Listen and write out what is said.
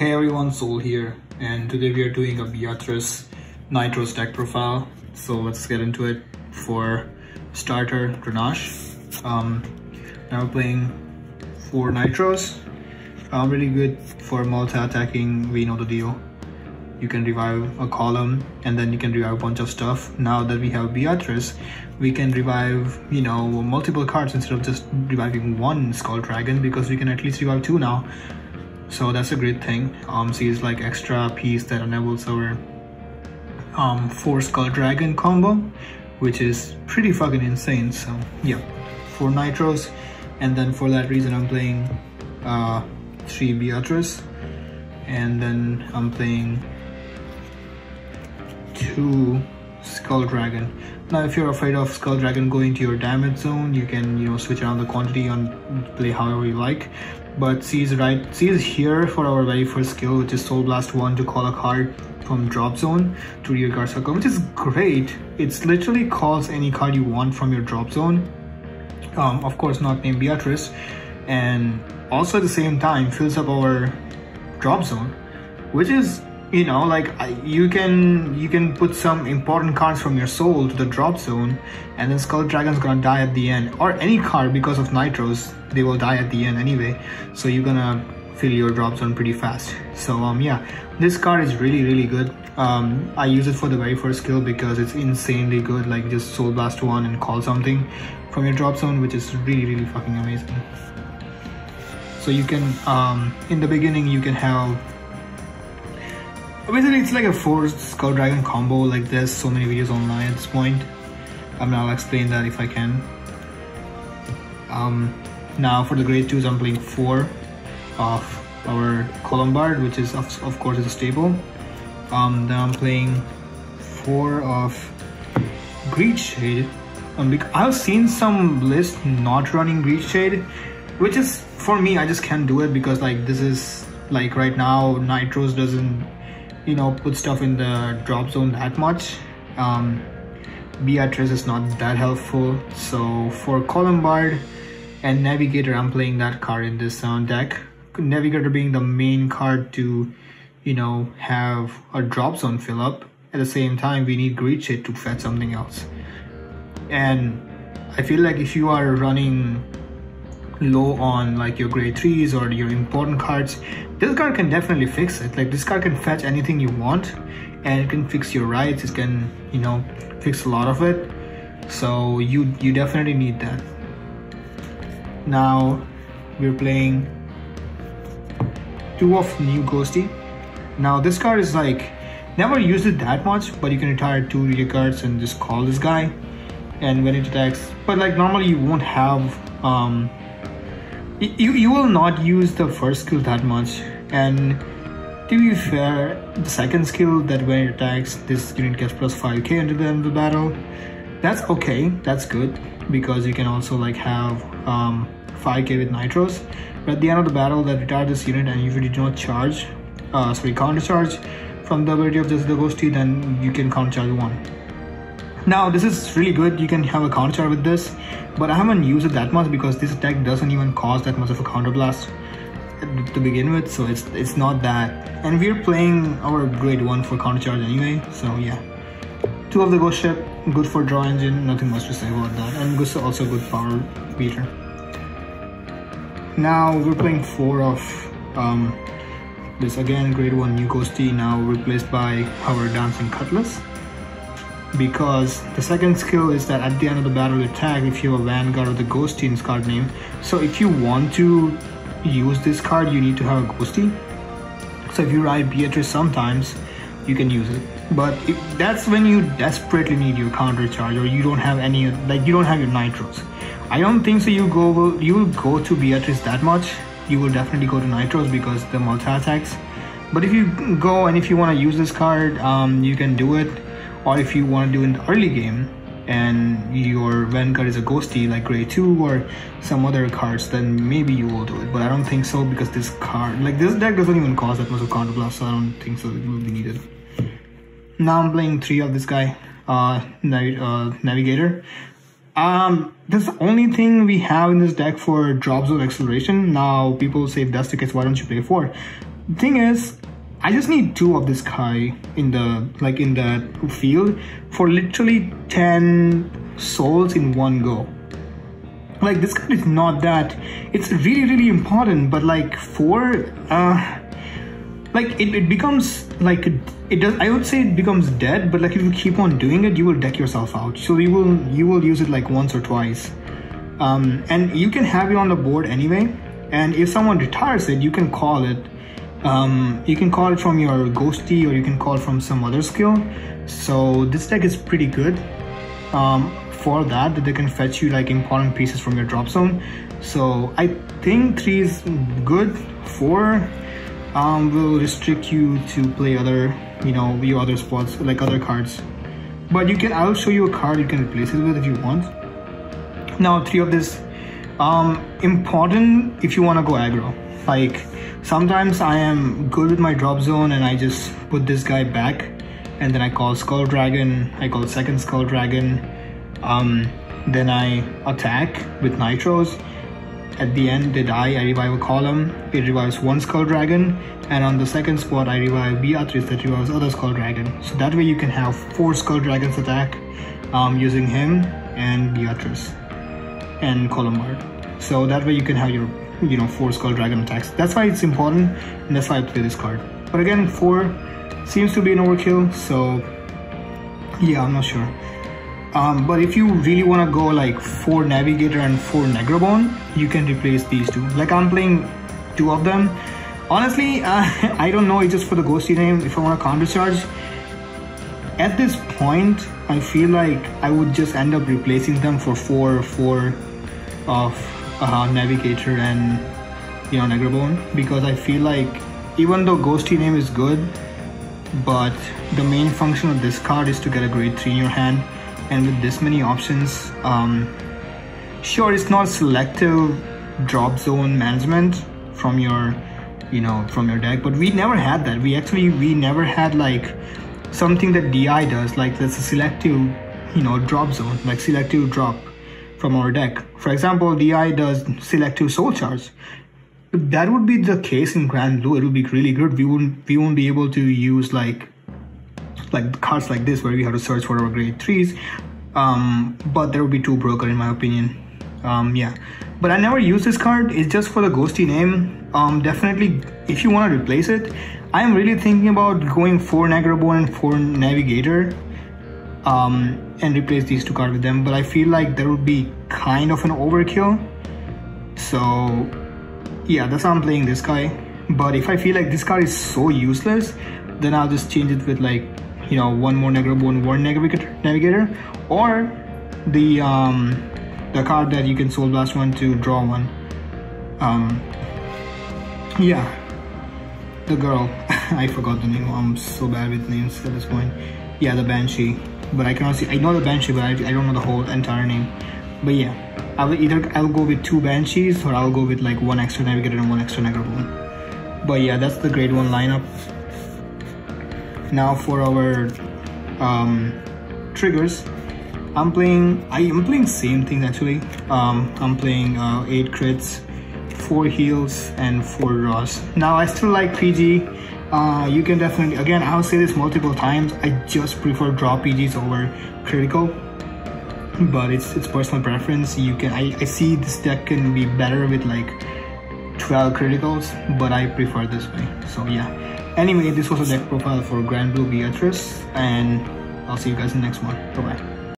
Hey everyone, Soul here, and today we are doing a Beatrice Nightrose deck profile. So let's get into it. For starter, Grenache. Now we're playing 4 Nightrose. Really good for multi-attacking, we know the deal. You can revive a column and then you can revive a bunch of stuff. Now that we have Beatrice, we can revive, multiple cards instead of just reviving one Skull Dragon, because we can at least revive 2 now. So that's a great thing. She's like extra piece that enables our 4 Skull Dragon combo, which is pretty fucking insane. So yeah, 4 Nightrose, and then for that reason I'm playing 3 Beatrice, and then I'm playing 2 Skull Dragon. Now if you're afraid of Skull Dragon going to your damage zone, you can switch around the quantity and play however you like. But she's here for our very first skill, which is Soul Blast 1, to call a card from drop zone to rear guard circle, which is great. It's literally calls any card you want from your drop zone, of course not named Beatrice, and also at the same time fills up our drop zone, which is you can put some important cards from your soul to the drop zone, and then Skull Dragon's gonna die at the end, or any card, because of Nightrose they will die at the end anyway, so you're gonna fill your drop zone pretty fast. So yeah, this card is really good. I use it for the very first skill because it's insanely good, like just Soul Blast 1 and call something from your drop zone, which is really fucking amazing. So you can in the beginning you can have, basically it's like a 4 Skull Dragon combo. Like there's so many videos online at this point. I'll explain that if I can. Now for the grade 2s, I'm playing 4 of our Columbard, which is of course is a staple. Then I'm playing 4 of Greed Shade. I've seen some lists not running Greed Shade, which is, for me, I just can't do it, because like this is like right now Nightrose doesn't put stuff in the drop zone that much. Beatrice is not that helpful. So for Columbard and Navigator, I'm playing that card in this deck. Navigator being the main card to have a drop zone fill up. At the same time, we need Greed Shade to fetch something else. And I feel like if you are running low on like your grade 3s or your important cards, this card can definitely fix it. Like this card can fetch anything you want, and it can fix your rights. It can fix a lot of it. So you definitely need that. Now we're playing 2 of New Ghosty. Now this card is like, never used it that much, but you can retire 2 rear cards and just call this guy, and when it attacks, but like normally you won't have you will not use the first skill that much. And to be fair, the second skill, that when it attacks, this unit gets plus 5k until the end of the battle. That's okay, that's good, because you can also like have 5k with Nightrose. But at the end of the battle, that retire this unit, and if you did not charge, counter charge from the ability of just the Ghosty, then you can counter charge 1. Now this is really good, you can have a counter charge with this, but I haven't used it that much because this attack doesn't even cause that much of a counter blast to begin with, so it's not that. And we're playing our grade 1 for counter charge anyway, so yeah. 2 of the Ghost Ship, good for draw engine, nothing much to say about that, and also good power beater. Now we're playing 4 of this, again grade 1 New Ghosty, now replaced by our Dancing Cutlass, because the second skill is that at the end of the battle attack, if you have a Vanguard with the Ghosty in its card name, so if you want to use this card, you need to have a Ghosty. So if you ride Beatrice sometimes, you can use it, but that's when you desperately need your counter charge, or you don't have any, like you don't have your Nightrose. I don't think so you will go to Beatrice that much. You will definitely go to Nightrose because the multi-attacks. But if you go and if you want to use this card, you can do it. Or if you want to do it in the early game and your Vanguard is a Ghosty like grade 2 or some other cards, then maybe you will do it. But I don't think so, because this card, like this deck doesn't even cause that much of counter blast, so I don't think so it will be needed. Now I'm playing 3 of this guy, Navigator. That's the only thing we have in this deck for drop zone acceleration. Now people say if that's the case, why don't you play 4? thing is, I just need 2 of this guy in the field for literally 10 souls in one go. Like, this card is not that, it's really important, but like 4, like it becomes like I would say it becomes dead, but like if you keep on doing it, you will deck yourself out. So you will use it like once or twice, and you can have it on the board anyway. And if someone retires it, you can call it. You can call it from your Ghosty, or you can call it from some other skill. So this deck is pretty good for that they can fetch you like important pieces from your drop zone. So I think 3 is good. 4 will restrict you to play other, your other spots, like other cards. But I'll show you a card you can replace it with if you want. Now 3 of this important if you want to go aggro. Like, sometimes I am good with my drop zone and I just put this guy back, and then I call Skull Dragon, I call second Skull Dragon, then I attack with Nightrose. At the end they die, I revive a column, it revives 1 Skull Dragon, and on the second spot I revive Beatrice, that revives other Skull Dragon. So that way you can have 4 Skull Dragons attack using him and Beatrice and Columbard. So that way you can have your 4 Skull Dragon attacks. That's why it's important, and that's why I play this card. But again, 4 seems to be an overkill, so yeah, I'm not sure. But if you really want to go like 4 Navigator and 4 Negrabone, you can replace these 2. Like, I'm playing 2 of them. Honestly, I don't know, it's just for the ghosty name. If I want to counter charge, at this point, I feel like I would just end up replacing them for 4 of Navigator and Negrabone, because I feel like even though ghosty name is good, but the main function of this card is to get a grade 3 in your hand. And with this many options, sure, it's not selective drop zone management from your deck, but we never had that. We never had like something that DI does, like that's a selective drop zone, like selective drop from our deck. For example, DI does selective soul charge. If that would be the case in Granblue, it would be really good. We won't be able to use like cards like this where we have to search for our grade 3s, but there would be too broken in my opinion. Yeah, but I never use this card. It's just for the ghosty name. Definitely if you want to replace it, I am really thinking about going 4 Negrabone and 4 Navigator, and replace these 2 cards with them, but I feel like that would be kind of an overkill. So yeah, that's why I'm playing this guy. But if I feel like this card is so useless, then I'll just change it with like 1 more Negrabone, 1 Navigator, or the card that you can Soul Blast 1 to draw 1. Yeah, the girl, I forgot the name. I'm so bad with names at this point. Yeah, the Banshee, but I cannot see. I know the Banshee, but I don't know the whole entire name. But yeah, I'll go with 2 Banshees, or I'll go with like 1 extra Navigator and 1 extra Negrabone. But yeah, that's the grade 1 lineup. Now for our triggers, I am playing same thing actually. I'm playing 8 crits, 4 heals, and 4 draws. Now I still like PG. You can definitely, again, I'll say this multiple times, I just prefer draw PGs over critical, but it's personal preference. I see this deck can be better with like 12 criticals, but I prefer this way. So yeah, anyway, this was a deck profile for Granblue Beatrice, and I'll see you guys in the next one. Bye bye.